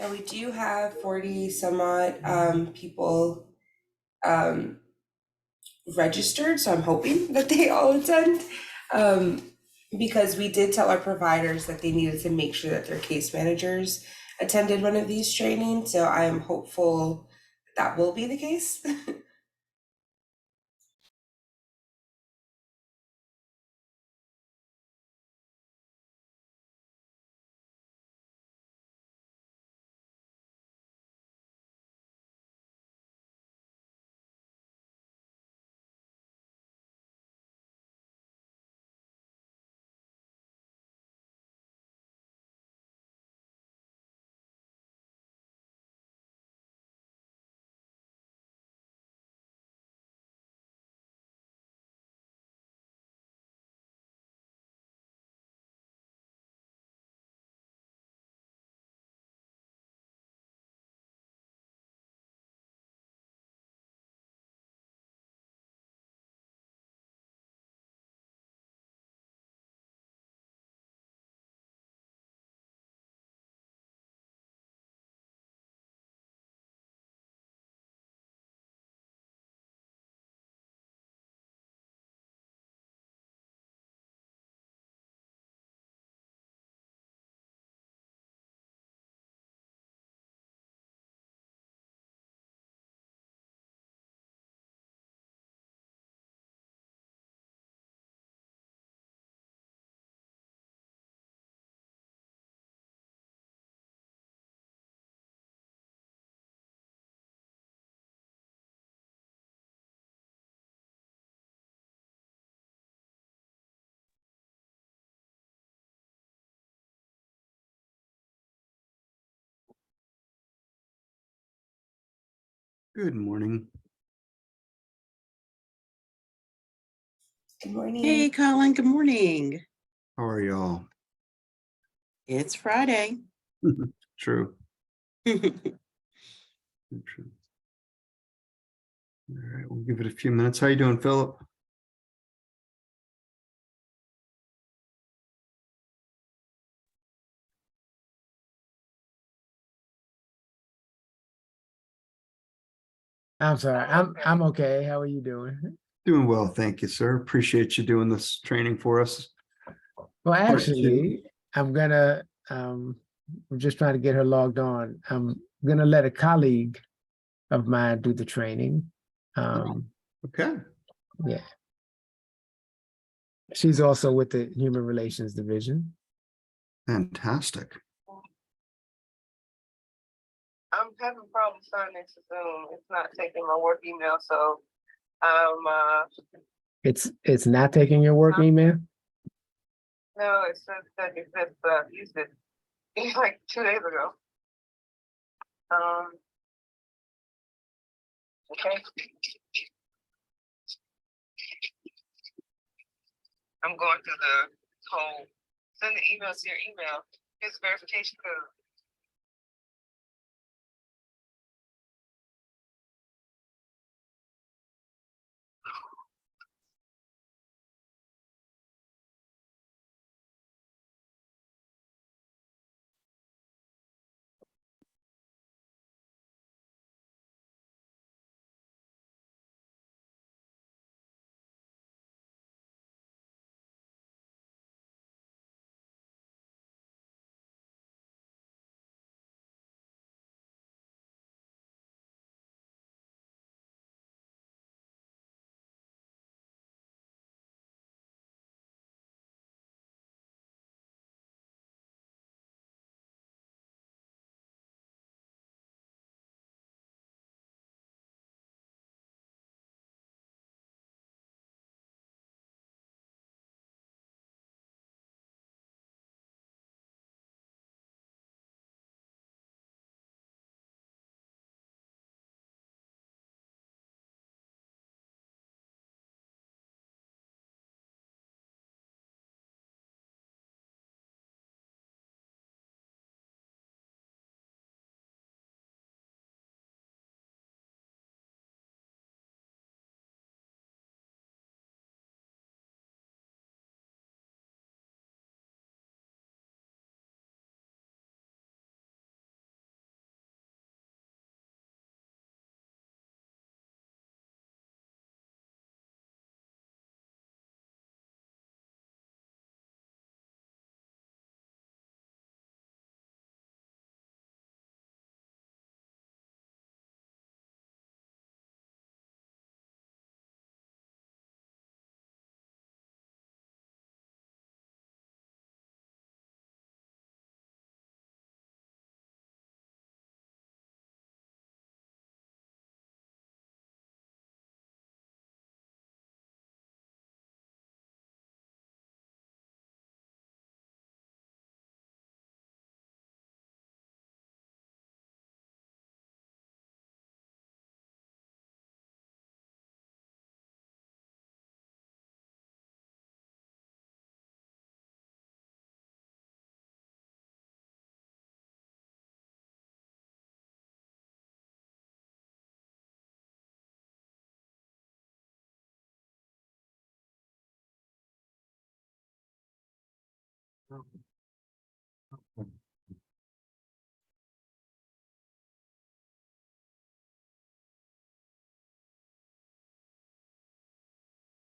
Yeah, we do have 40 some odd people um, registered, so I'm hoping that they all attend. Um, because we did tell our providers that they needed to make sure that their case managers attended one of these trainings, so I am hopeful that will be the case. Good morning. Good Hey, morning. Colin, good morning. How are y'all? It's Friday. True. All True. All right, we'll give it a few minutes. How you doing, Philip? I'm sorry. I'm okay. How are you doing? Doing well, thank you, sir. Appreciate you doing this training for us. Well, Part two. actually, I'm gonna I'm just trying to get her logged on. I'm gonna let a colleague of mine do the training. Okay. Yeah. She's also with the Human Relations Division. Fantastic. I'm having problems signing into Zoom. It's not taking my work email, so um It's not taking your work email? no, it says that it says I've used it like 2 days ago. Okay. I'm going through the whole send the email to your email. Here's verification code.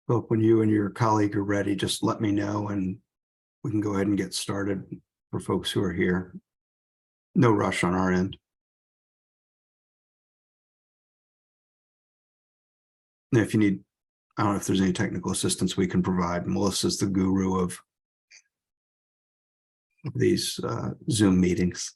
Hope when you and your colleague are ready, just let me know and we can go ahead and get started for folks who are here. No rush on our end. And if you need, I don't know if there's any technical assistance we can provide. Melissa's the guru of these Zoom meetings.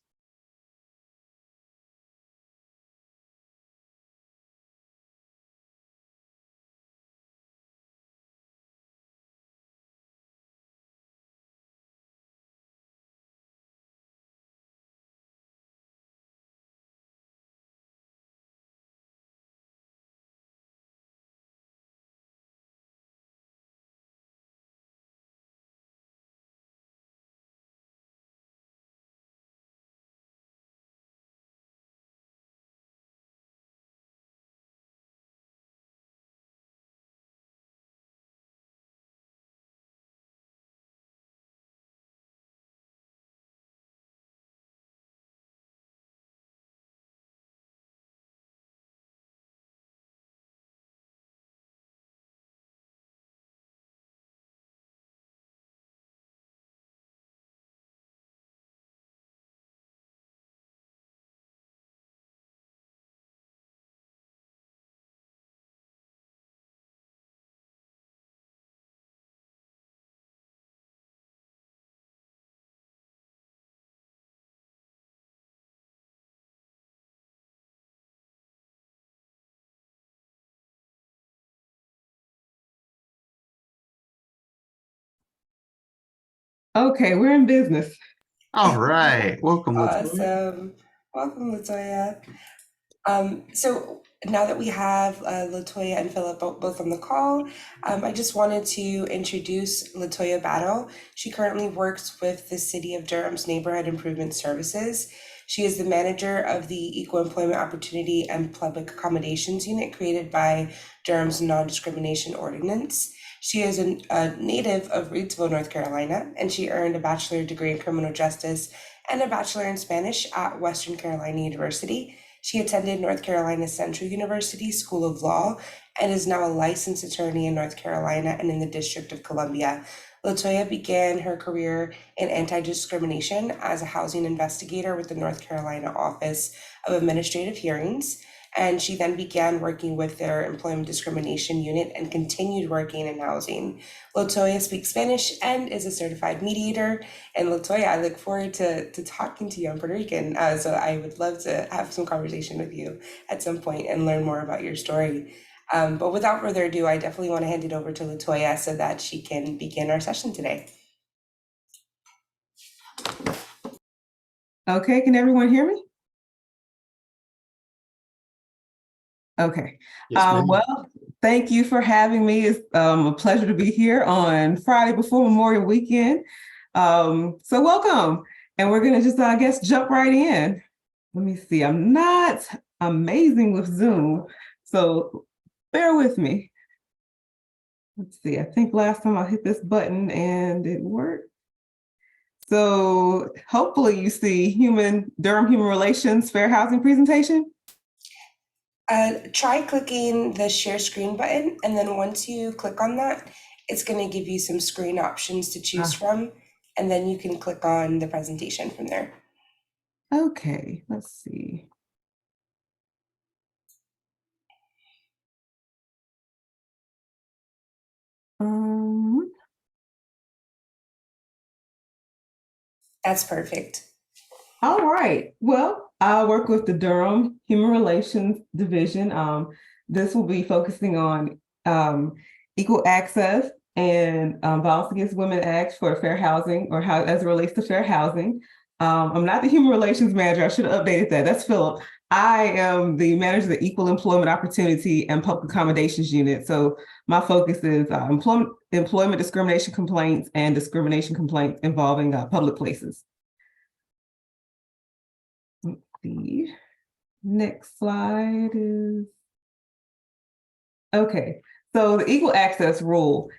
Okay, we're in business. All right, welcome. Latoya. Awesome. Welcome, Latoya. So now that we have Latoya and Philip both on the call, I just wanted to introduce Latoya Battle. She currently works with the City of Durham's Neighborhood Improvement Services. She is the manager of the Equal Employment Opportunity and Public Accommodations Unit created by Durham's Non-Discrimination Ordinance. She is a native of Reidsville, North Carolina, and she earned a bachelor's degree in criminal justice and a bachelor in Spanish at Western Carolina University. She attended North Carolina Central University School of Law and is now a licensed attorney in North Carolina and in the District of Columbia. Latoya began her career in anti-discrimination as a housing investigator with the North Carolina Office of Administrative Hearings, and she then began working with their Employment Discrimination Unit and continued working in housing. Latoya speaks Spanish and is a certified mediator. And Latoya, I look forward to talking to you. I'm Puerto Rican, so I would love to have some conversation with you at some point and learn more about your story. But without further ado, I definitely want to hand it over to Latoya so that she can begin our session today. Okay, can everyone hear me? Okay. Yes, ma'am. Well, thank you for having me. It's a pleasure to be here on Friday before Memorial Weekend. So welcome. And we're going to just, I guess, jump right in. Let me see. I'm not amazing with Zoom, so bear with me. Let's see. I think last time I hit this button and it worked. So hopefully you see Durham Human Relations Fair Housing presentation. Try clicking the share screen button, and then once you click on that, it's going to give you some screen options to choose from, and then you can click on the presentation from there. Okay, let's see. That's perfect. All right. Well, I work with the Durham Human Relations Division. This will be focusing on equal access and Violence Against Women Act for fair housing, or how as it relates to fair housing. I'm not the Human Relations Manager. I should have updated that. That's Philip. I am the manager of the Equal Employment Opportunity and Public Accommodations Unit. So my focus is employment discrimination complaints and discrimination complaints involving public places. The next slide is, okay, so the equal access rule.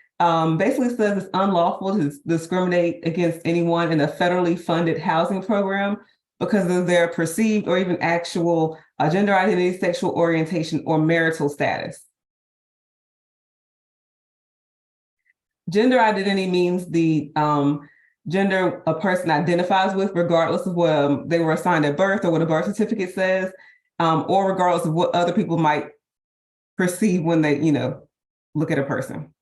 basically says it's unlawful to discriminate against anyone in a federally funded housing program because of their perceived or even actual gender identity, sexual orientation, or marital status. Gender identity means the gender a person identifies with, regardless of what they were assigned at birth or what a birth certificate says, or regardless of what other people might perceive when they, look at a person.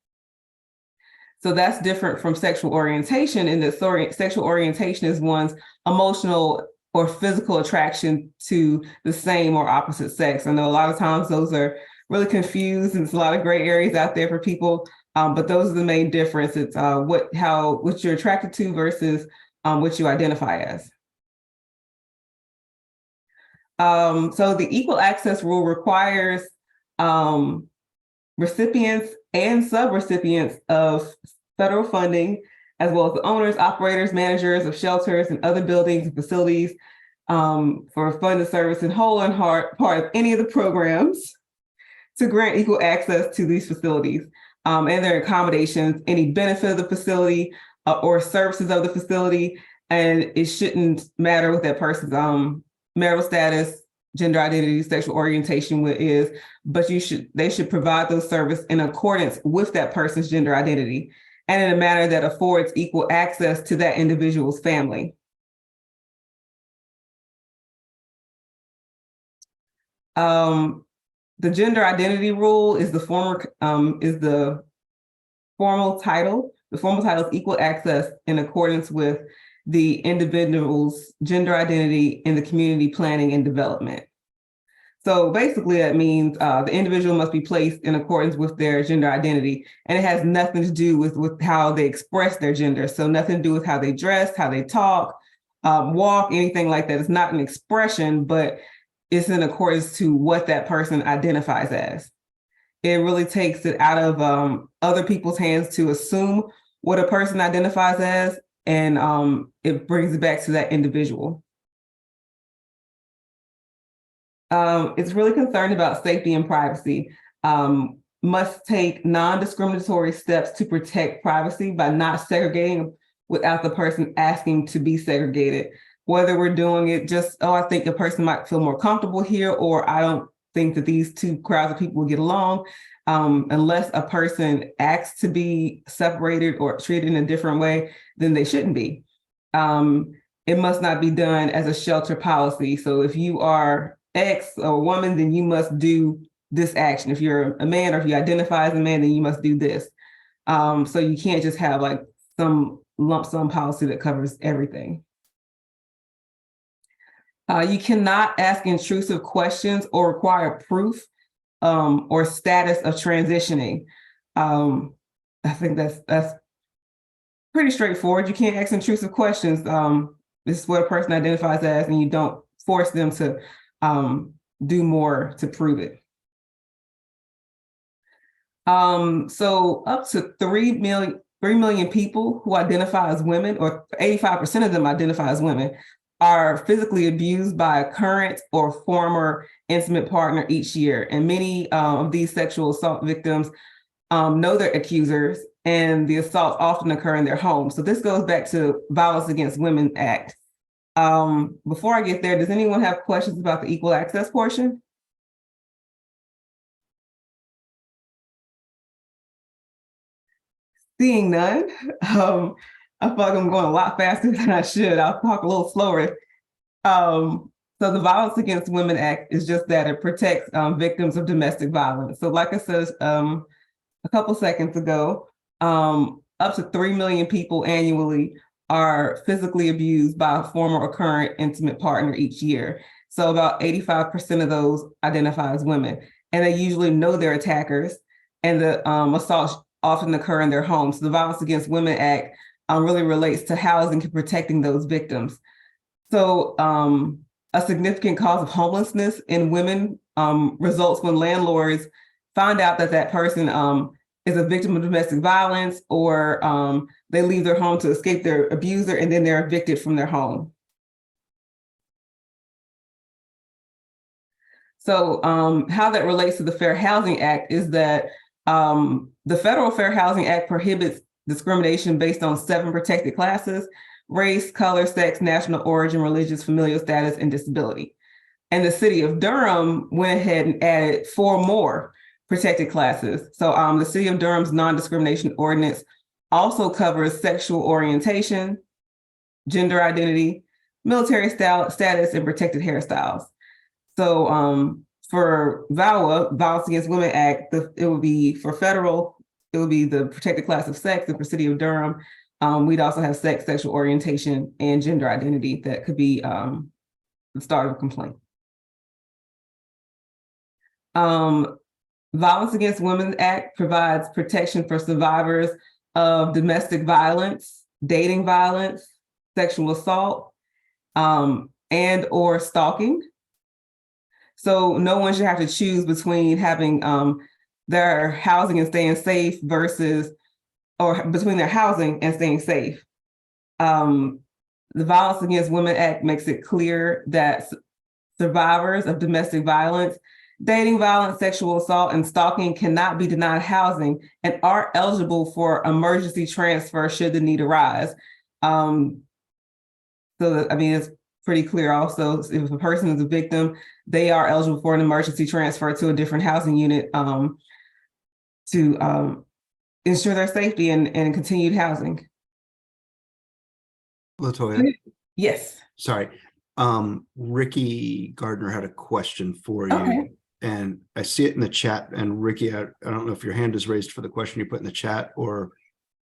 So that's different from sexual orientation, in that sexual orientation is one's emotional or physical attraction to the same or opposite sex. I know a lot of times those are really confused, and there's a lot of gray areas out there for people. But those are the main difference. It's what you're attracted to versus what you identify as. So the equal access rule requires recipients and subrecipients of federal funding, as well as the owners, operators, managers of shelters and other buildings and facilities for funded service in whole and part of any of the programs to grant equal access to these facilities and their accommodations, any benefit of the facility or services of the facility. And it shouldn't matter what that person's marital status, gender identity, sexual orientation is, but they should provide those services in accordance with that person's gender identity and in a manner that affords equal access to that individual's family. The gender identity rule is the formal title. The formal title is equal access in accordance with the individual's gender identity in the community planning and development. So basically that means the individual must be placed in accordance with their gender identity, and it has nothing to do with how they express their gender. So nothing to do with how they dress, how they talk, walk, anything like that. It's not an expression, but it's in accordance to what that person identifies as. It really takes it out of other people's hands to assume what a person identifies as, and it brings it back to that individual. It's really concerned about safety and privacy. Must take non-discriminatory steps to protect privacy by not segregating without the person asking to be segregated. Whether we're doing it just, oh, I think a person might feel more comfortable here, or I don't think that these two crowds of people will get along. Unless a person asks to be separated or treated in a different way, then they shouldn't be. It must not be done as a shelter policy. So if you are X or a woman, then you must do this action. If you're a man, or if you identify as a man, then you must do this. So you can't just have like some lump sum policy that covers everything. You cannot ask intrusive questions or require proof or status of transitioning. I think that's pretty straightforward. You can't ask intrusive questions. This is what a person identifies as, and you don't force them to do more to prove it. So up to 3 million people who identify as women, or 85% of them identify as women, are physically abused by a current or former intimate partner each year. And many of these sexual assault victims know their accusers, and the assaults often occur in their homes. So this goes back to Violence Against Women Act. Before I get there, does anyone have questions about the equal access portion? Seeing none, I feel like I'm going a lot faster than I should. I'll talk a little slower. So the Violence Against Women Act is just that it protects victims of domestic violence. So like I said a couple seconds ago, up to 3 million people annually are physically abused by a former or current intimate partner each year. So about 85% of those identify as women, and they usually know their attackers, and the assaults often occur in their homes. So the Violence Against Women Act really relates to housing and protecting those victims. So a significant cause of homelessness in women results when landlords find out that that person is a victim of domestic violence, or they leave their home to escape their abuser, and then they're evicted from their home. So how that relates to the Fair Housing Act is that The Federal Fair Housing Act prohibits discrimination based on 7 protected classes: race, color, sex, national origin, religious, familial status, and disability. And the city of Durham went ahead and added 4 more protected classes. So the city of Durham's non-discrimination ordinance also covers sexual orientation, gender identity, military status, and protected hairstyles. So for VAWA, Violence Against Women Act, it would be for federal, it would be the protected class of sex. And for city of Durham, we'd also have sex, sexual orientation, and gender identity that could be the start of a complaint. Violence Against Women Act provides protection for survivors of domestic violence, dating violence, sexual assault, and or stalking. So no one should have to choose between having their housing and staying safe or between their housing and staying safe. The Violence Against Women Act makes it clear that survivors of domestic violence, dating violence, sexual assault, and stalking cannot be denied housing and are eligible for emergency transfer should the need arise. It's pretty clear also, if a person is a victim, they are eligible for an emergency transfer to a different housing unit to ensure their safety and continued housing. Latoya, Yes. sorry. Ricky Gardner had a question for you. Okay. And I see it in the chat. And Ricky, I don't know if your hand is raised for the question you put in the chat or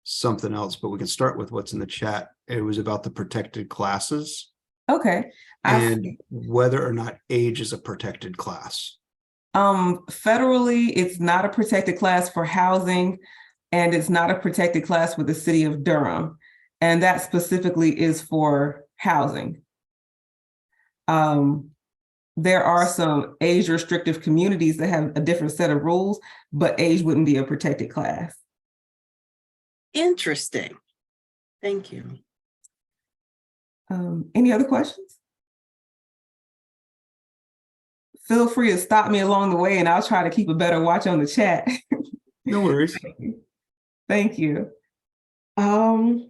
something else, but we can start with what's in the chat. It was about the protected classes. Okay. And whether or not age is a protected class. Federally, it's not a protected class for housing, and it's not a protected class for the city of Durham. And that specifically is for housing. There are some age restrictive communities that have a different set of rules, but age wouldn't be a protected class. Interesting. Thank you. Any other questions? Feel free to stop me along the way and I'll try to keep a better watch on the chat. No worries. Thank you. Some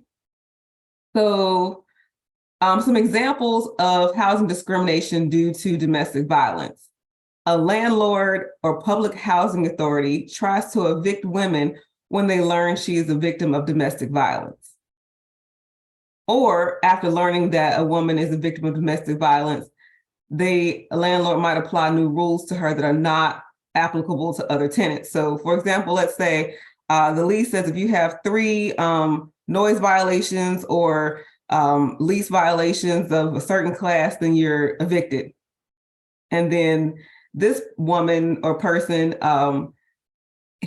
examples of housing discrimination due to domestic violence. A landlord or public housing authority tries to evict women when they learn she is a victim of domestic violence. Or after learning that a woman is a victim of domestic violence, a landlord might apply new rules to her that are not applicable to other tenants. So for example, let's say the lease says if you have 3 noise violations or lease violations of a certain class, then you're evicted. And then this woman or person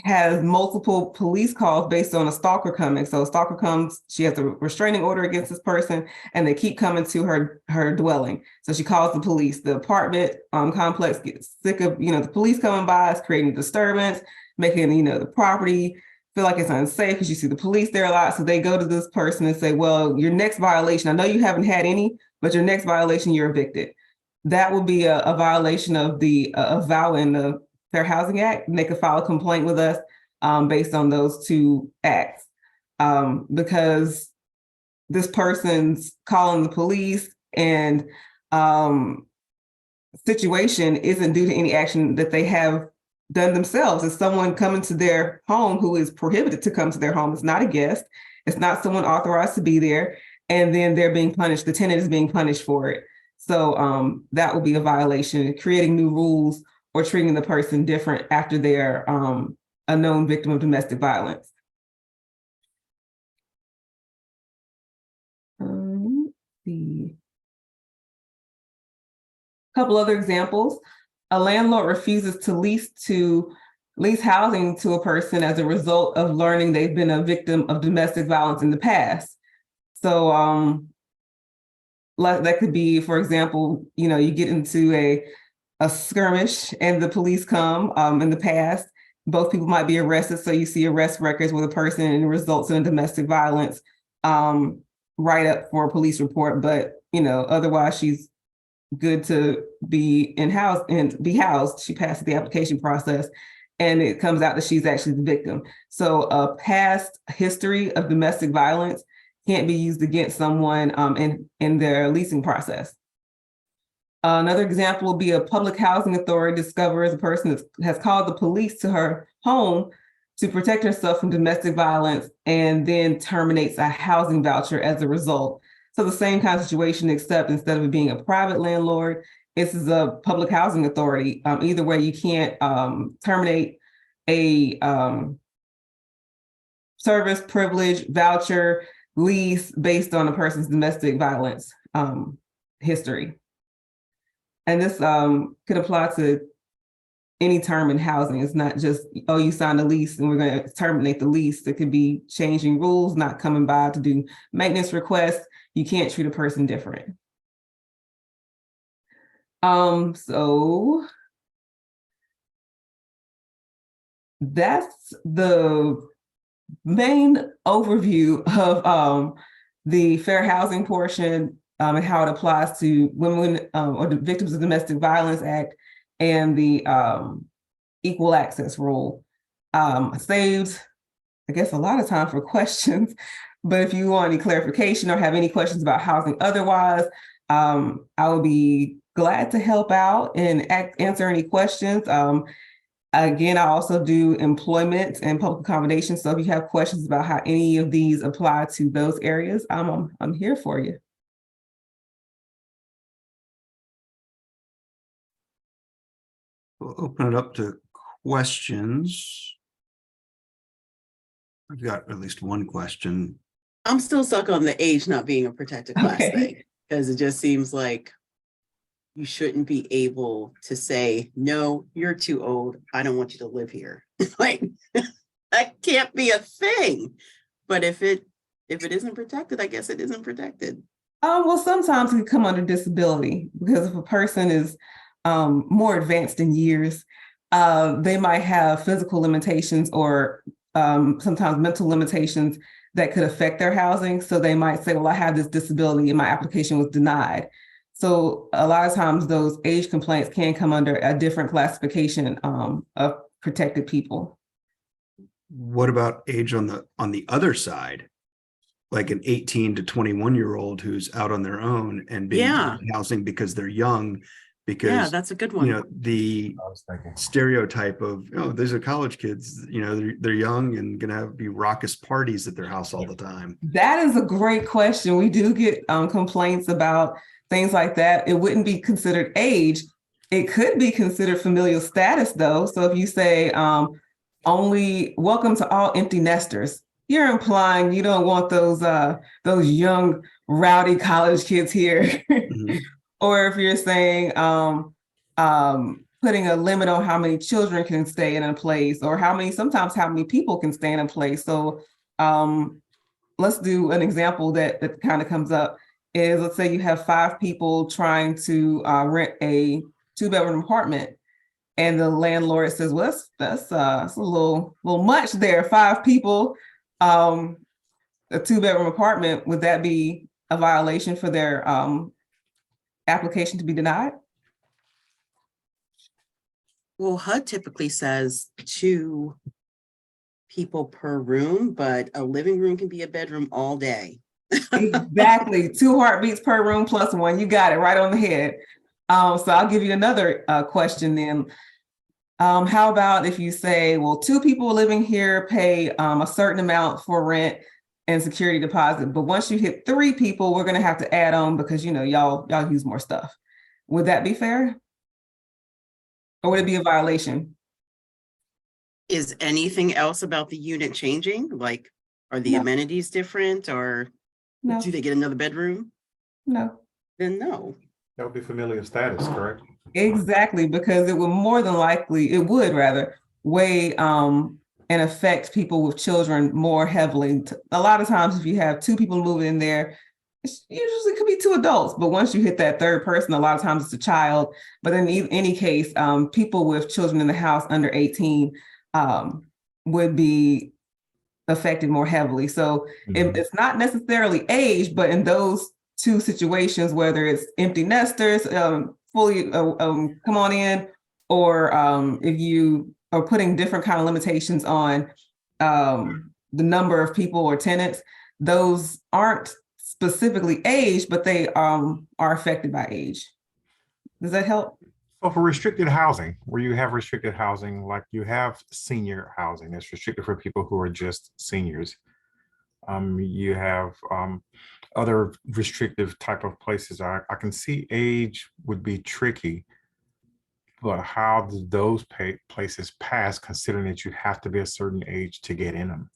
has multiple police calls based on a stalker coming. So a stalker comes, she has a restraining order against this person, and they keep coming to her dwelling. So she calls the police. The apartment complex gets sick of, the police coming by, it's creating disturbance, making, the property feel like it's unsafe because you see the police there a lot. So they go to this person and say, well, your next violation, I know you haven't had any, but your next violation, you're evicted. That would be a violation of the VAWA and the Fair Housing Act, and they could file a complaint with us based on those 2 acts. Because this person's calling the police and situation isn't due to any action that they have done themselves. It's someone coming to their home who is prohibited to come to their home. It's not a guest. It's not someone authorized to be there. And then they're being punished. The tenant is being punished for it. So that would be a violation, creating new rules or treating the person different after they're a known victim of domestic violence. A couple other examples. A landlord refuses to lease housing to a person as a result of learning they've been a victim of domestic violence in the past. So that could be, for example, you get into a skirmish and the police come in the past. Both people might be arrested. So you see arrest records with a person and it results in domestic violence write up for a police report. But, otherwise she's good to be in house and be housed. She passed the application process. and it comes out that she's actually the victim. So a past history of domestic violence can't be used against someone in their leasing process. Another example will be a public housing authority discovers a person that has called the police to her home to protect herself from domestic violence and then terminates a housing voucher as a result. So the same kind of situation, except instead of it being a private landlord, this is a public housing authority. Either way, you can't terminate a service, privilege, voucher, lease based on a person's domestic violence history. And this could apply to any term in housing. It's not just, oh, you signed a lease and we're going to terminate the lease. It could be changing rules, not coming by to do maintenance requests. You can't treat a person different. So that's the main overview of the fair housing portion and how it applies to women or the Victims of Domestic Violence Act and the Equal Access Rule. Saved, I guess, a lot of time for questions, but if you want any clarification or have any questions about housing otherwise, I would be glad to help out and answer any questions. Again, I also do employment and public accommodations. So if you have questions about how any of these apply to those areas, I'm here for you. We'll open it up to questions. I've got at least one question. I'm still stuck on the age not being a protected class thing, because it just seems like you shouldn't be able to say, no, you're too old. I don't want you to live here. Like, that can't be a thing. But if it isn't protected, I guess it isn't protected. Well, sometimes it can come under disability, because if a person is more advanced in years, they might have physical limitations or sometimes mental limitations that could affect their housing. So they might say, well, I have this disability and my application was denied. So a lot of times those age complaints can come under a different classification of protected people. What about age on the other side? Like an 18 to 21-year-old who's out on their own and being denied housing because they're young, because Yeah, that's a good one. you know, the stereotype of, oh, these are college kids, you know, they're young and gonna be raucous parties at their house all the time. That is a great question. We do get complaints about things like that. It wouldn't be considered age. It could be considered familial status, though. So if you say only welcome to all empty nesters, you're implying you don't want those young rowdy college kids here. Mhm. Or if you're saying putting a limit on how many children can stay in a place, or sometimes how many people can stay in a place. So let's do an example that kind of comes up is, let's say you have 5 people trying to rent a 2-bedroom apartment, and the landlord says, well, that's a little much there. 5 people, a 2-bedroom apartment, would that be a violation for their application to be denied? Well, HUD typically says 2 people per room, but a living room can be a bedroom all day. Exactly. 2 heartbeats per room plus 1. You got it right on the head. So I'll give you another question then. How about if you say, well, 2 people living here pay a certain amount for rent and security deposit, but once you hit 3 people, we're going to have to add on because, you know, y'all use more stuff. Would that be fair? Or would it be a violation? Is anything else about the unit changing? Like, are the No. amenities different, or No, do they get another bedroom? no. Then no. That would be familiar status, correct? Exactly, because it would more than likely, it would rather weigh and affect people with children more heavily. A lot of times, if you have 2 people moving in there, it usually could be 2 adults, but once you hit that 3rd person, a lot of times it's a child. But in any case, people with children in the house under 18 would be affected more heavily. So it's not necessarily age, but in those 2 situations, whether it's empty nesters, fully come on in, or if you or putting different kind of limitations on the number of people or tenants, those aren't specifically age, but they are affected by age. Does that help? So for restricted housing, where you have restricted housing, like you have senior housing, that's restricted for people who are just seniors. You have other restrictive type of places. I can see age would be tricky, but how do those places pass, considering that you have to be a certain age to get in them?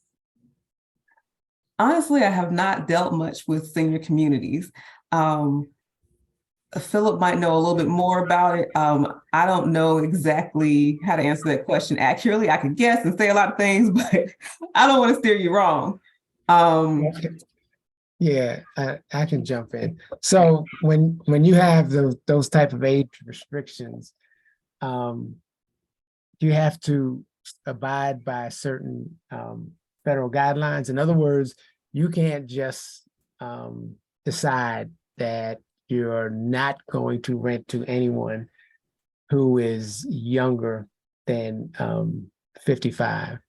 Honestly, I have not dealt much with senior communities. Philip might know a little bit more about it. I don't know exactly how to answer that question accurately. I could guess and say a lot of things, but I don't want to steer you wrong. Yeah, I can jump in. So when you have those type of age restrictions, you have to abide by certain federal guidelines. In other words, you can't just decide that you're not going to rent to anyone who is younger than 55.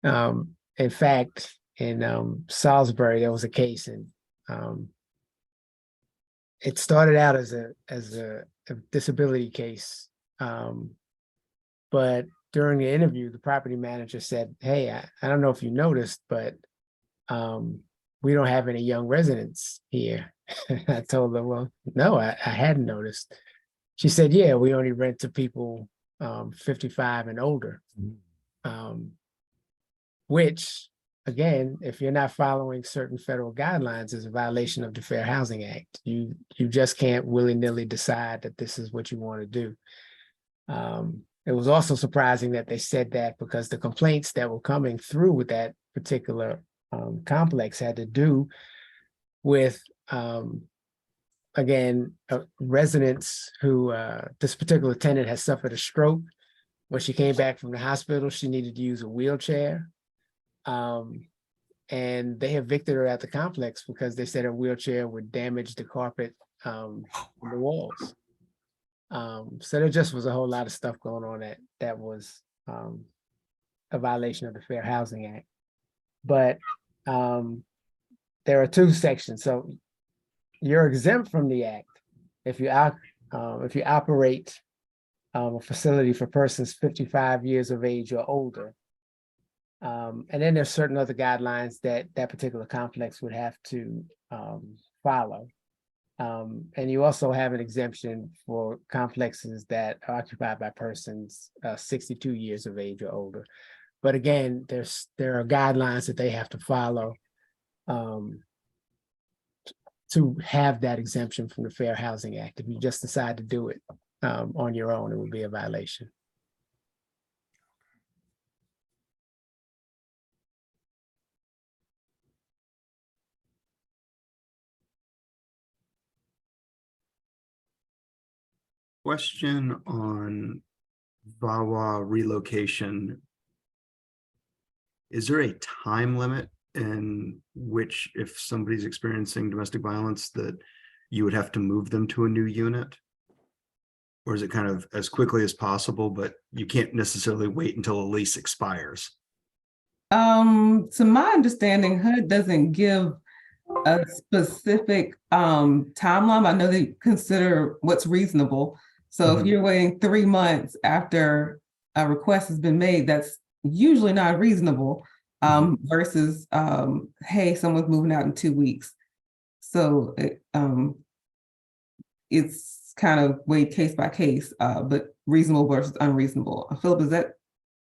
In fact, in Salisbury, there was a case, and it started out as a disability case, but during the interview, the property manager said, "Hey, I don't know if you noticed, but we don't have any young residents here." I told her, "Well, no, I hadn't noticed." She said, "Yeah, we only rent to people 55 and older," which, again, if you're not following certain federal guidelines, is a violation of the Fair Housing Act. You just can't willy-nilly decide that this is what you want to do. It was also surprising that they said that, because the complaints that were coming through with that particular complex had to do with, again, residents who, this particular tenant has suffered a stroke. When she came back from the hospital, she needed to use a wheelchair. And they evicted her at the complex because they said her wheelchair would damage the carpet on the walls. So there just was a whole lot of stuff going on that was a violation of the Fair Housing Act. But there are two sections. So you're exempt from the act if you operate a facility for persons 55 years of age or older. And then there's certain other guidelines that particular complex would have to follow. And you also have an exemption for complexes that are occupied by persons 62 years of age or older. But again, there are guidelines that they have to follow to have that exemption from the Fair Housing Act. If you just decide to do it on your own, it would be a violation. Question on VAWA relocation. Is there a time limit in which, if somebody's experiencing domestic violence, that you would have to move them to a new unit? Or is it kind of as quickly as possible, but you can't necessarily wait until a lease expires? To my understanding, HUD doesn't give a specific timeline. I know they consider what's reasonable. So if you're waiting 3 months after a request has been made, that's usually not reasonable, versus hey, someone's moving out in 2 weeks. So it's kind of weighed case by case, but reasonable versus unreasonable. Philip, is that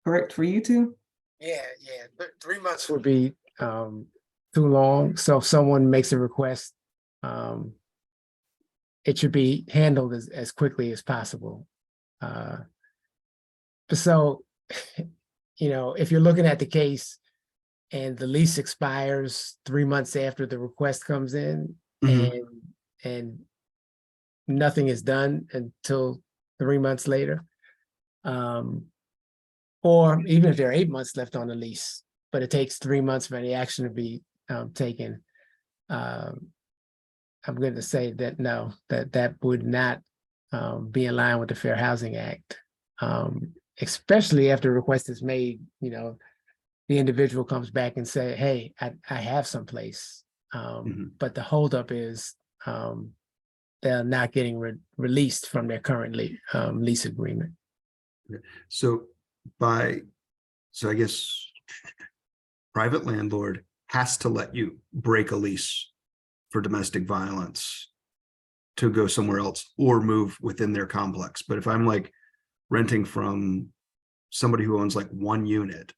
correct for you too? Yeah. 3 months would be too long. So if someone makes a request, it should be handled as quickly as possible. So, if you're looking at the case and the lease expires 3 months after the request comes in, and nothing is done until 3 months later, or even if there are 8 months left on the lease, but it takes 3 months for any action to be taken, I'm going to say that no, that would not be in line with the Fair Housing Act. especially after a request is made, the individual comes back and say, hey, I have someplace. But the holdup is they're not getting released from their current lease agreement. So I guess private landlord has to let you break a lease for domestic violence to go somewhere else or move within their complex. But if I'm like renting from somebody who owns like one unit,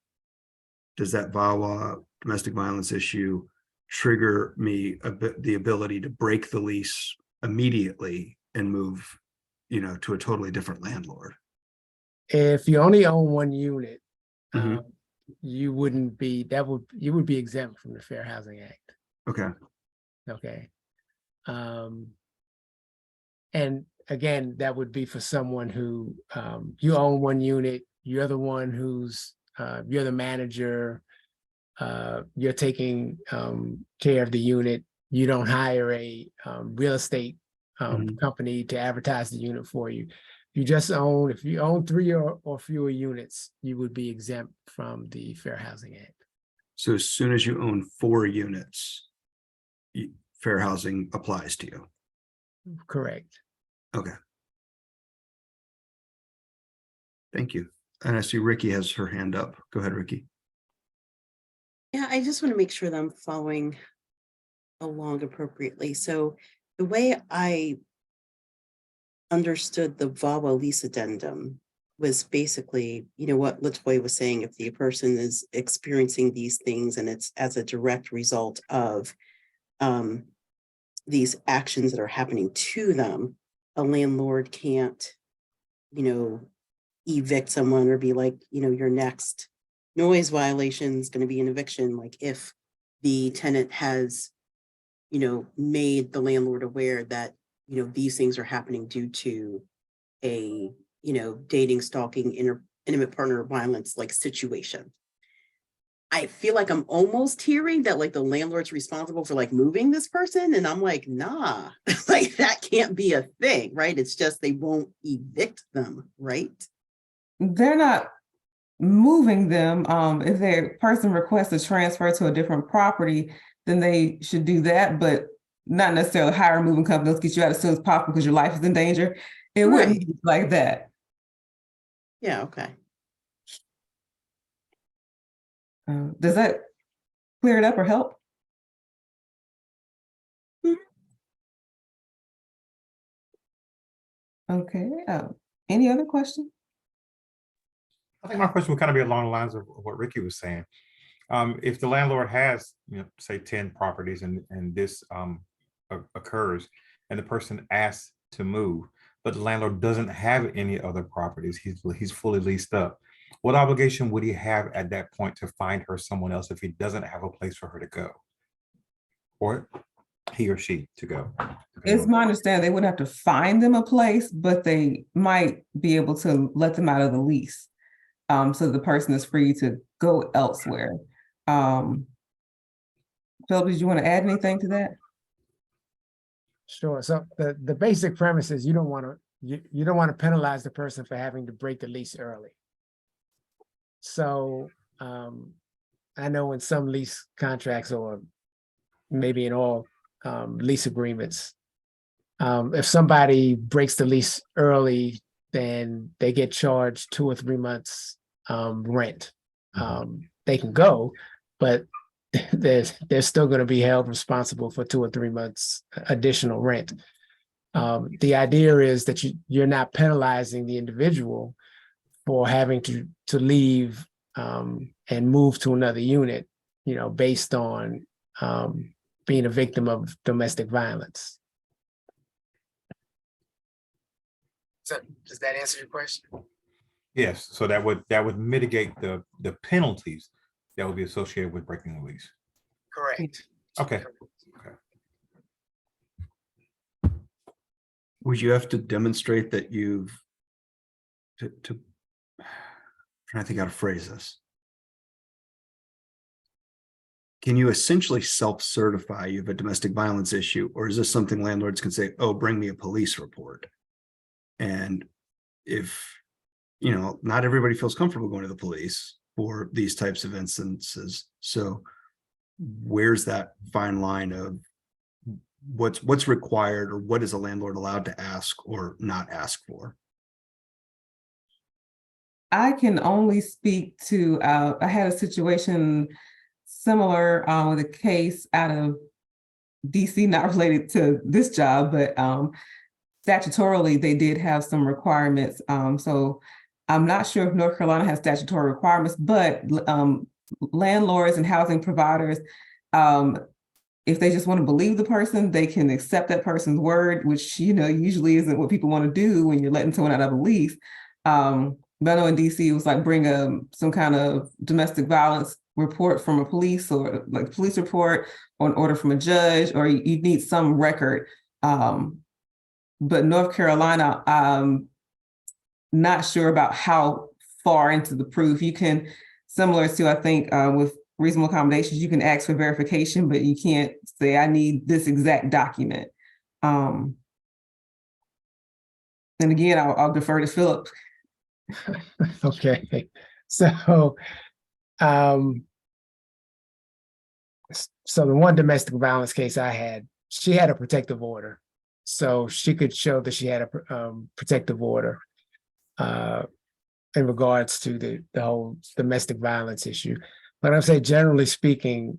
does that VAWA domestic violence issue trigger me the ability to break the lease immediately and move, to a totally different landlord? If you only own one unit, Mhm. you would be exempt from the Fair Housing Act. Okay. Okay. And again, that would be for someone who you own one unit, you're the one who's you're the manager, you're taking care of the unit. You don't hire a real estate company to advertise the unit for you. If you own 3 or fewer units, you would be exempt from the Fair Housing Act. So as soon as you own 4 units, fair housing applies to you. Correct. Okay. Thank you. And I see Ricky has her hand up. Go ahead, Ricky. Yeah, I just want to make sure that I'm following along appropriately. So the way I understood the VAWA lease addendum was basically, what Latoya was saying, if the person is experiencing these things and it's as a direct result of these actions that are happening to them, a landlord can't, evict someone or be like, your next noise violation is going to be an eviction. Like if the tenant has, made the landlord aware that, these things are happening due to a, dating, stalking, intimate partner violence like situation. I feel like I'm almost hearing that like the landlord's responsible for like moving this person. And I'm like, nah, like that can't be a thing, right? It's just they won't evict them, right? They're not moving them. If their person requests a transfer to a different property, then they should do that, but not necessarily hire a moving company. Let's get you out as soon as possible because your life is in danger. It wouldn't be like that. Yeah, okay. Does that clear it up or help? Okay. Any other questions? I think my question would kind of be along the lines of what Ricky was saying. If the landlord has, say 10 properties and this occurs and the person asks to move, but the landlord doesn't have any other properties, he's fully leased up, what obligation would he have at that point to find her someone else if he doesn't have a place for her to go? Or he or she to go? It's my understanding they wouldn't have to find them a place, but they might be able to let them out of the lease. So the person is free to go elsewhere. Philip, did you want to add anything to that? Sure. So the basic premise is you don't want to penalize the person for having to break the lease early. So I know in some lease contracts or maybe in all lease agreements, if somebody breaks the lease early, then they get charged 2 or 3 months rent. They can go, but they're still going to be held responsible for 2 or 3 months additional rent. The idea is that you're not penalizing the individual for having to leave and move to another unit, based on being a victim of domestic violence. So does that answer your question? Yes, so that would mitigate the penalties that would be associated with breaking the lease. Correct. Okay. Would you have to demonstrate that you've trying to think how to phrase this? Can you essentially self-certify you have a domestic violence issue, or is this something landlords can say, oh, bring me a police report? And if not everybody feels comfortable going to the police for these types of instances. So where's that fine line of what's required, or what is a landlord allowed to ask or not ask for? I can only speak to, I had a situation similar with a case out of DC, not related to this job, but statutorily, they did have some requirements. So I'm not sure if North Carolina has statutory requirements, but landlords and housing providers, if they just want to believe the person, they can accept that person's word, which, usually isn't what people want to do when you're letting someone out of a lease. But I know in DC, it was like bring some kind of domestic violence report from a police, or like police report, or an order from a judge, or you need some record. But North Carolina, not sure about how far into the proof. You can, similar to, I think, with reasonable accommodations, you can ask for verification, but you can't say, I need this exact document. And again, I'll defer to Philip. Okay, so so the one domestic violence case I had, she had a protective order, so she could show that she had a protective order in regards to the whole domestic violence issue. But I'm saying, generally speaking,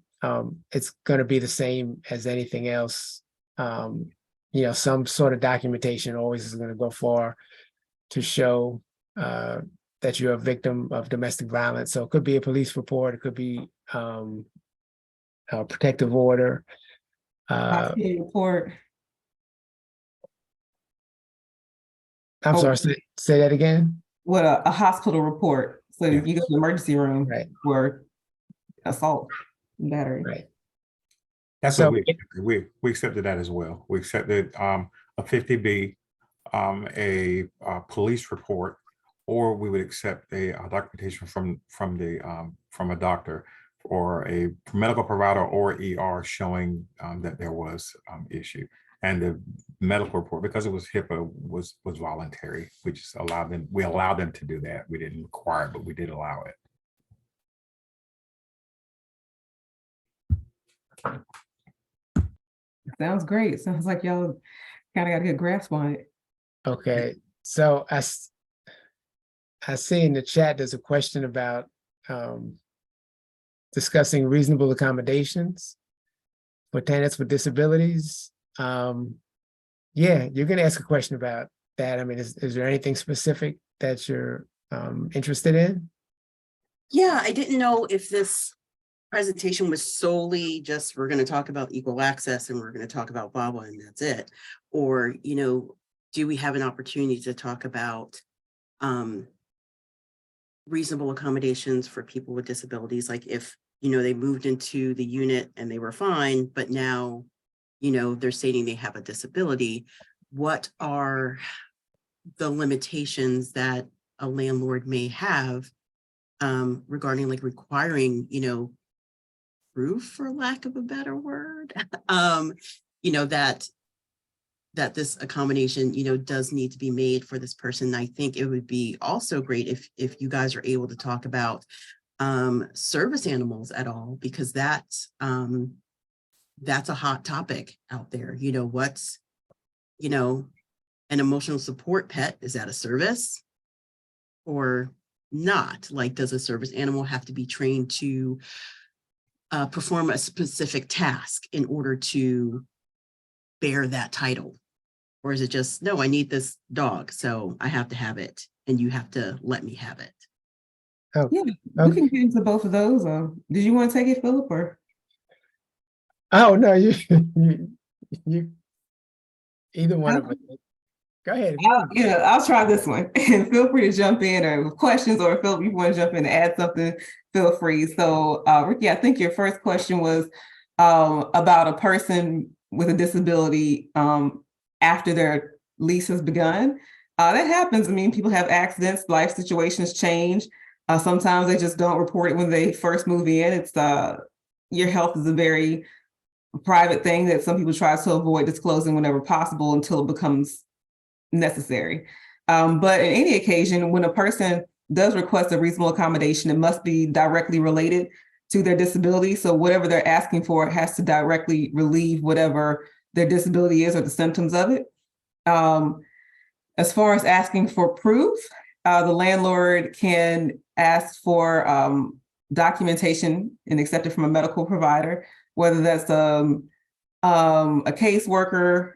it's going to be the same as anything else. Some sort of documentation always is going to go far to show that you're a victim of domestic violence. So it could be a police report, it could be a protective order. Hospital report. I'm sorry, say that again. What a hospital report. So Yeah. if you go to the emergency room, Right. for assault, battery. Right. That's So what we accepted that as well. We accepted a 50B, a police report, or we would accept a documentation from a doctor or a medical provider or ER showing that there was issue. And the medical report, because it was HIPAA, was voluntary. We just allowed them to do that. We didn't require it, but we did allow it. Sounds great. Sounds like y'all kind of got a good grasp on it. Okay, so I see in the chat there's a question about discussing reasonable accommodations for tenants with disabilities. Yeah, you're going to ask a question about that. I mean, is there anything specific that you're interested in? Yeah, I didn't know if this presentation was solely just, we're going to talk about equal access and we're going to talk about BABA and that's it. Or, do we have an opportunity to talk about reasonable accommodations for people with disabilities? Like if, they moved into the unit and they were fine, but now, they're stating they have a disability. What are the limitations that a landlord may have regarding like requiring, proof, for lack of a better word, that this accommodation, does need to be made for this person. I think it would be also great if you guys are able to talk about service animals at all, because that's a hot topic out there. What's, an emotional support pet, is that a service or not? Like, does a service animal have to be trained to perform a specific task in order to bear that title? Or is it just, no, I need this dog, so I have to have it and you have to let me have it? Oh, Yeah, we okay. can get into both of those. Did you want to take it, Philip, or? Oh, no, you either one of us. Go ahead. I'll try this one. And feel free to jump in, or with questions, or Philip, if you want to jump in and add something, feel free. So, Ricky, I think your first question was about a person with a disability after their lease has begun. That happens. I mean, people have accidents, life situations change. Sometimes they just don't report it when they first move in. It's your health is a very private thing that some people try to avoid disclosing whenever possible until it becomes necessary. But in any occasion, when a person does request a reasonable accommodation, it must be directly related to their disability. So whatever they're asking for has to directly relieve whatever their disability is or the symptoms of it. As far as asking for proof, the landlord can ask for documentation and accept it from a medical provider, whether that's a caseworker.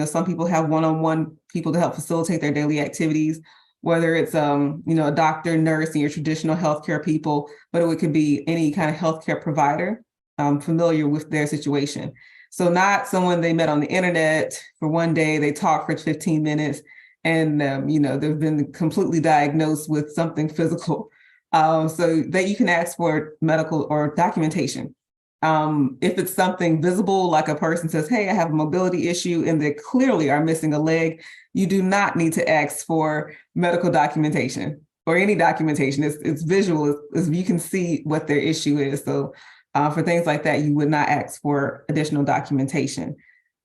Some people have one-on-one people to help facilitate their daily activities, whether it's a doctor, nurse, and your traditional healthcare people, but it could be any kind of healthcare provider familiar with their situation. So not someone they met on the internet for one day, they talk for 15 minutes, and they've been completely diagnosed with something physical. So that you can ask for medical or documentation. If it's something visible, like a person says, hey, I have a mobility issue, and they clearly are missing a leg, you do not need to ask for medical documentation or any documentation. It's visual, you can see what their issue is. So for things like that, you would not ask for additional documentation.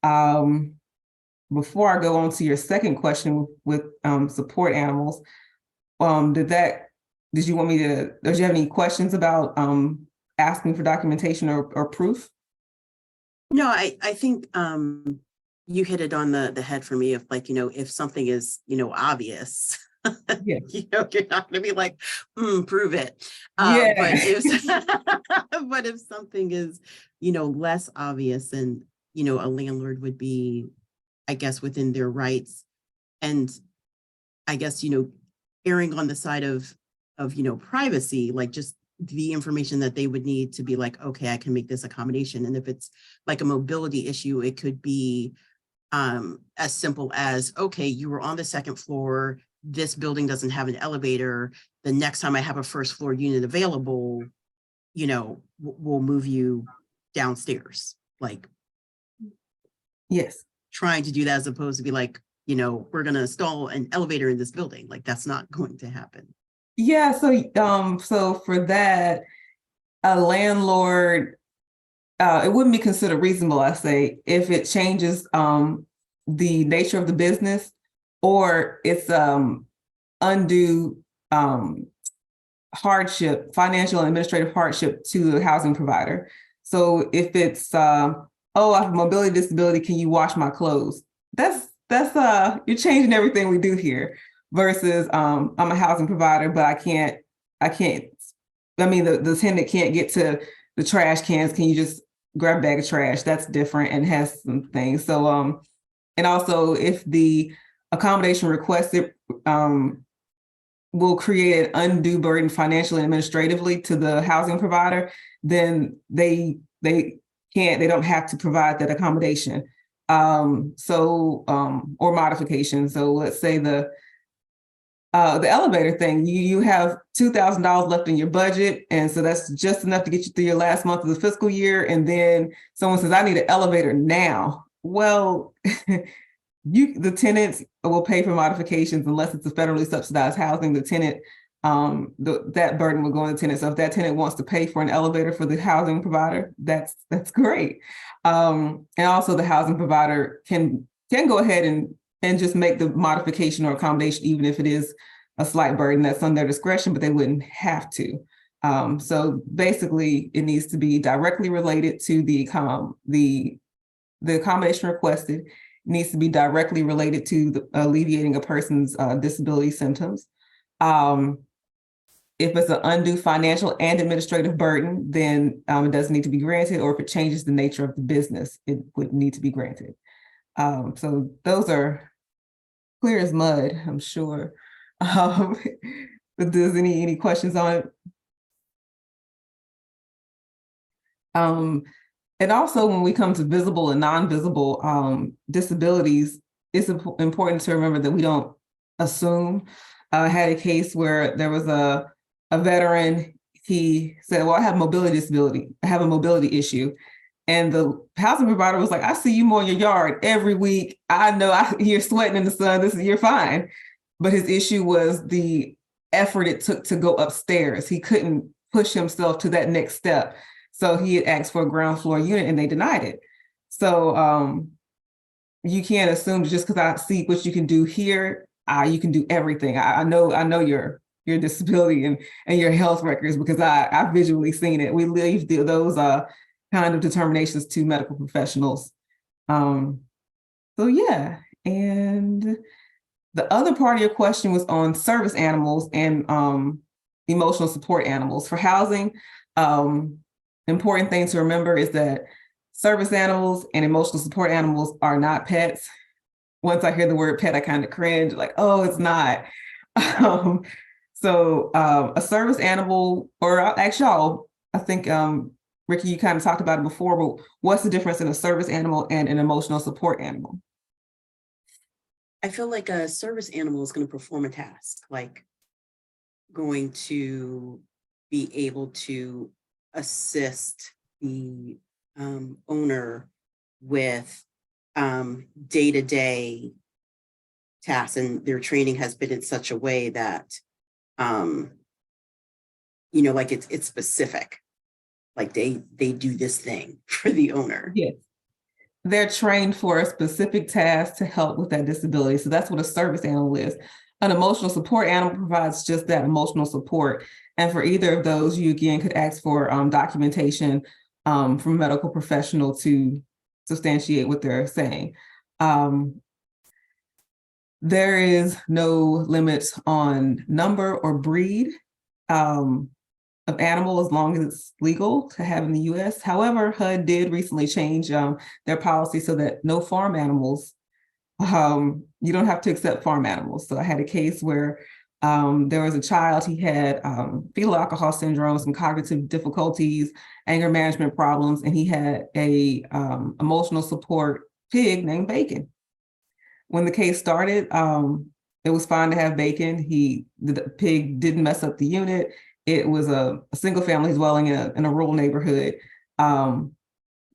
Before I go on to your second question with support animals, did you have any questions about asking for documentation or proof? No, I think you hit it on the head for me of like, if something is, obvious, Yeah. You're not gonna be like, prove it. Yeah. But if something is, less obvious, and, a landlord would be, I guess, within their rights. And I guess, erring on the side of privacy, like just the information that they would need to be like, okay, I can make this accommodation. And if it's like a mobility issue, it could be as simple as, okay, you were on the second floor, this building doesn't have an elevator. The next time I have a first floor unit available, we'll move you downstairs. Like, yes, trying to do that as opposed to be like, we're going to install an elevator in this building. Like, that's not going to happen. Yeah, so for that, a landlord, it wouldn't be considered reasonable, I say, if it changes the nature of the business, or it's undue hardship, financial and administrative hardship to the housing provider. So if it's oh, I have a mobility disability, can you wash my clothes? That's you're changing everything we do here. Versus I'm a housing provider, but I mean, the tenant can't get to the trash cans. Can you just grab a bag of trash? That's different and has some things. So and also if the accommodation requested will create an undue burden financially and administratively to the housing provider, then they don't have to provide that accommodation. Or modification. So let's say the elevator thing, you have $2,000 left in your budget. And so that's just enough to get you through your last month of the fiscal year. And then someone says, I need an elevator now. Well, the tenants will pay for modifications unless it's a federally subsidized housing. The tenant, that burden will go on the tenant. So if that tenant wants to pay for an elevator for the housing provider, that's great. And also the housing provider can go ahead and just make the modification or accommodation, even if it is a slight burden. That's on their discretion, but they wouldn't have to. So basically, it needs to be directly related to the accommodation requested. It needs to be directly related to alleviating a person's disability symptoms. If it's an undue financial and administrative burden, then it doesn't need to be granted, or if it changes the nature of the business, it would need to be granted. So those are clear as mud, I'm sure. But does any questions on it? And also when we come to visible and non-visible disabilities, it's important to remember that we don't assume. I had a case where there was a veteran, he said, well, I have mobility disability. I have a mobility issue. And the housing provider was like, I see you mowing your yard every week. I know you're sweating in the sun. You're fine. But his issue was the effort it took to go upstairs. He couldn't push himself to that next step. So he had asked for a ground floor unit and they denied it. So you can't assume just because I see what you can do here you can do everything. I know your disability and your health records because I've visually seen it. We leave those kind of determinations to medical professionals. So yeah, and the other part of your question was on service animals and emotional support animals. For housing, important thing to remember is that service animals and emotional support animals are not pets. Once I hear the word pet, I kind of cringe, like, oh, it's not. A service animal, or actually, I think Ricky, you kind of talked about it before, but what's the difference in a service animal and an emotional support animal? I feel like a service animal is going to perform a task, like going to be able to assist the owner with day-to-day tasks, and their training has been in such a way that like it's specific, like they do this thing for the owner. Yes. They're trained for a specific task to help with that disability. So that's what a service animal is. An emotional support animal provides just that emotional support. And for either of those, you again could ask for documentation from a medical professional to substantiate what they're saying. There is no limits on number or breed of animal as long as it's legal to have in the US. However, HUD did recently change their policy so that no farm animals, you don't have to accept farm animals. So I had a case where there was a child, he had fetal alcohol syndrome, some cognitive difficulties, anger management problems, and he had a emotional support pig named Bacon. When the case started, it was fine to have Bacon. The pig didn't mess up the unit. It was a single family dwelling in a rural neighborhood.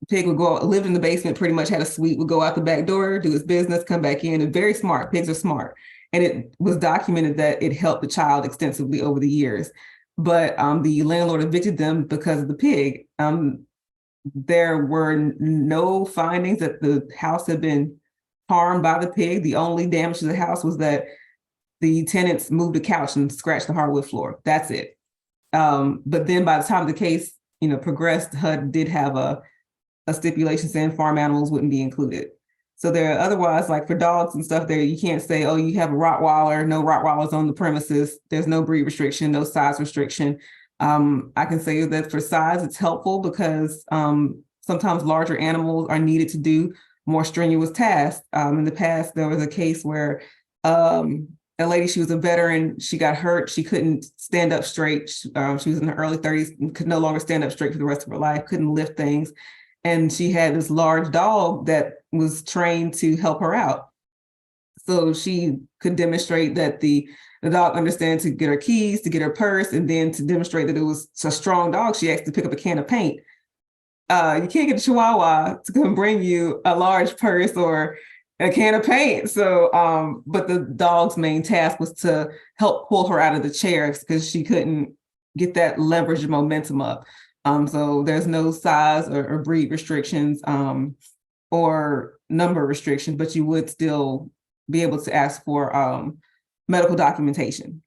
Pig would go live in the basement, pretty much had a suite, would go out the back door, do his business, come back in, and very smart. Pigs are smart. And it was documented that it helped the child extensively over the years. But the landlord evicted them because of the pig. There were no findings that the house had been harmed by the pig. The only damage to the house was that the tenants moved a couch and scratched the hardwood floor. That's it. But then by the time the case, progressed, HUD did have a stipulation saying farm animals wouldn't be included. So there are otherwise, like for dogs and stuff, there you can't say, oh, you have a Rottweiler, no Rottweilers on the premises. There's no breed restriction, no size restriction. I can say that for size, it's helpful because sometimes larger animals are needed to do more strenuous tasks. In the past, there was a case where a lady, she was a veteran, she got hurt, she couldn't stand up straight. She was in her early 30s and could no longer stand up straight for the rest of her life, couldn't lift things. And she had this large dog that was trained to help her out. So she could demonstrate that the dog understands to get her keys, to get her purse, and then to demonstrate that it was a strong dog, she asked to pick up a can of paint. You can't get a Chihuahua to come bring you a large purse or a can of paint. So, but the dog's main task was to help pull her out of the chair because she couldn't get that leverage and momentum up. So there's no size or breed restrictions or number restrictions, but you would still be able to ask for medical documentation.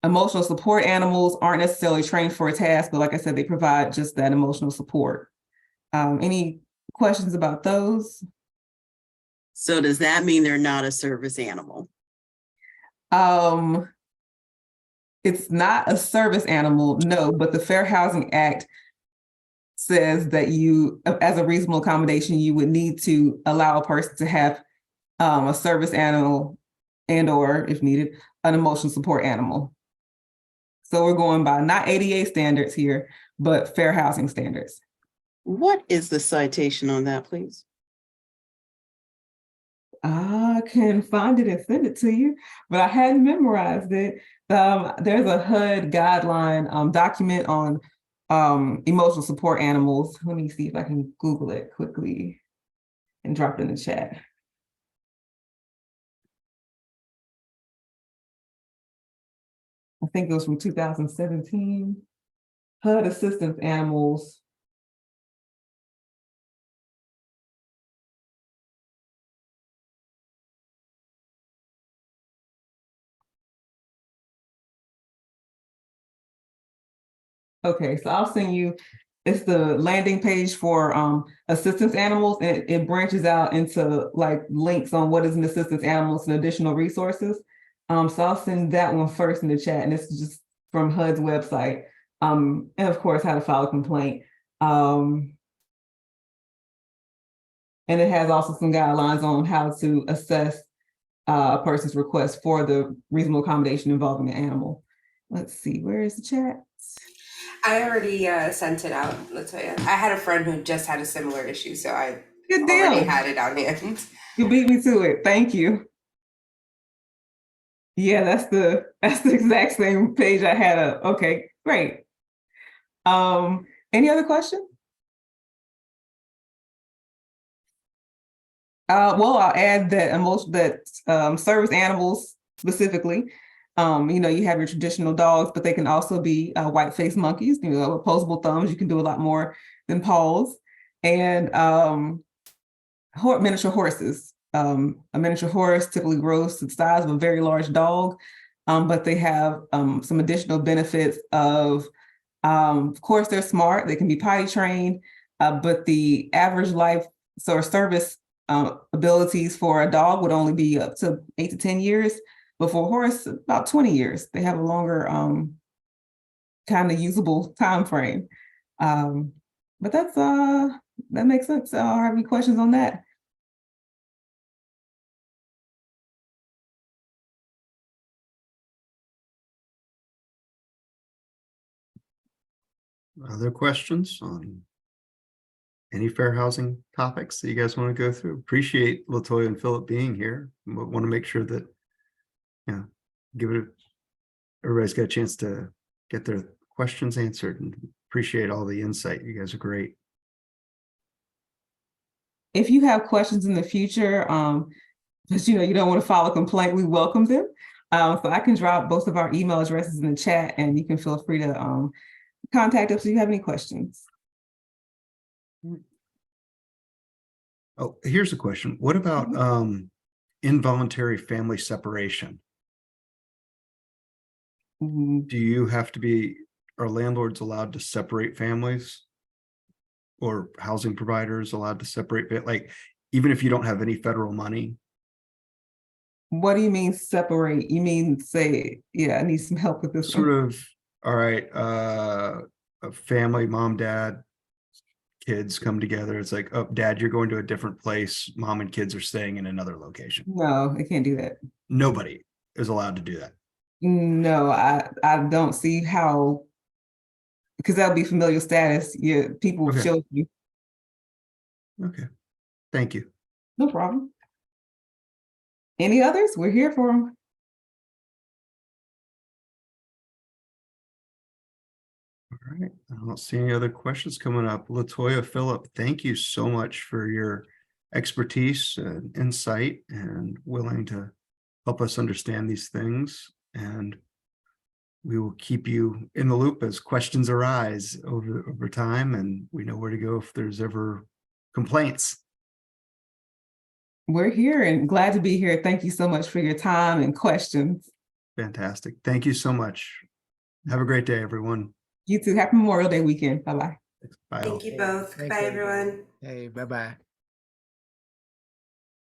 Emotional support animals aren't necessarily trained for a task, but like I said, they provide just that emotional support. Any questions about those? So does that mean they're not a service animal? It's not a service animal, no, but the Fair Housing Act says that you, as a reasonable accommodation, you would need to allow a person to have a service animal and or, if needed, an emotional support animal. So we're going by not ADA standards here, but fair housing standards. What is the citation on that, please? I can find it and send it to you, but I hadn't memorized it. There's a HUD guideline document on emotional support animals. Let me see if I can Google it quickly and drop it in the chat. I think it was from 2017. HUD assistance animals. Okay, so I'll send you, it's the landing page for assistance animals, and it branches out into like links on what is an assistance animals and additional resources. So I'll send that one first in the chat, and it's just from HUD's website. And of course, how to file a complaint. And it has also some guidelines on how to assess a person's request for the reasonable accommodation involving an animal. Let's see, where is the chat? I already sent it out, Latoya. I had a friend who just had a similar issue, so I Good already deal. had it on hand. You beat me to it. Thank you. Yeah, that's the exact same page I had up. Okay, great. Any other question? Well, I'll add that service animals specifically, you have your traditional dogs, but they can also be white-faced monkeys, opposable thumbs. You can do a lot more than paws, and miniature horses. A miniature horse typically grows to the size of a very large dog, but they have some additional benefits of course, they're smart. They can be potty trained, but the average life or service abilities for a dog would only be up to 8 to 10 years, but for a horse, about 20 years. They have a longer kind of usable time frame. But that makes sense. Have any questions on that? Other questions on any fair housing topics that you guys want to go through? Appreciate Latoya and Philip being here. Want to make sure that, everybody's got a chance to get their questions answered, and appreciate all the insight. You guys are great. If you have questions in the future, but you don't want to file a complaint, we welcome them. So I can drop both of our email addresses in the chat, and you can feel free to contact us if you have any questions. Oh, here's a question. What about involuntary family separation? Do you have to are landlords allowed to separate families? Or housing providers allowed to separate, like, even if you don't have any federal money? What do you mean separate? You mean say, I need some help with this Sort one. of, all right, a family, mom, dad, kids come together. It's like, oh, dad, you're going to a different place. Mom and kids are staying in another location. No, I can't do that. Nobody is allowed to do that. No, I don't see how, because that would be familial status. Yeah, people with Okay. children. Okay, thank you. No problem. Any others? We're here for them. All right, I don't see any other questions coming up. Latoya, Philip, thank you so much for your expertise and insight and willing to help us understand these things. And we will keep you in the loop as questions arise over time, and we know where to go if there's ever complaints. We're here and glad to be here. Thank you so much for your time and questions. Fantastic. Thank you so much. Have a great day, everyone. You too. Happy Memorial Day weekend. Bye-bye. Bye. all. Thank you both. Thank Bye, you. everyone. Hey, bye-bye.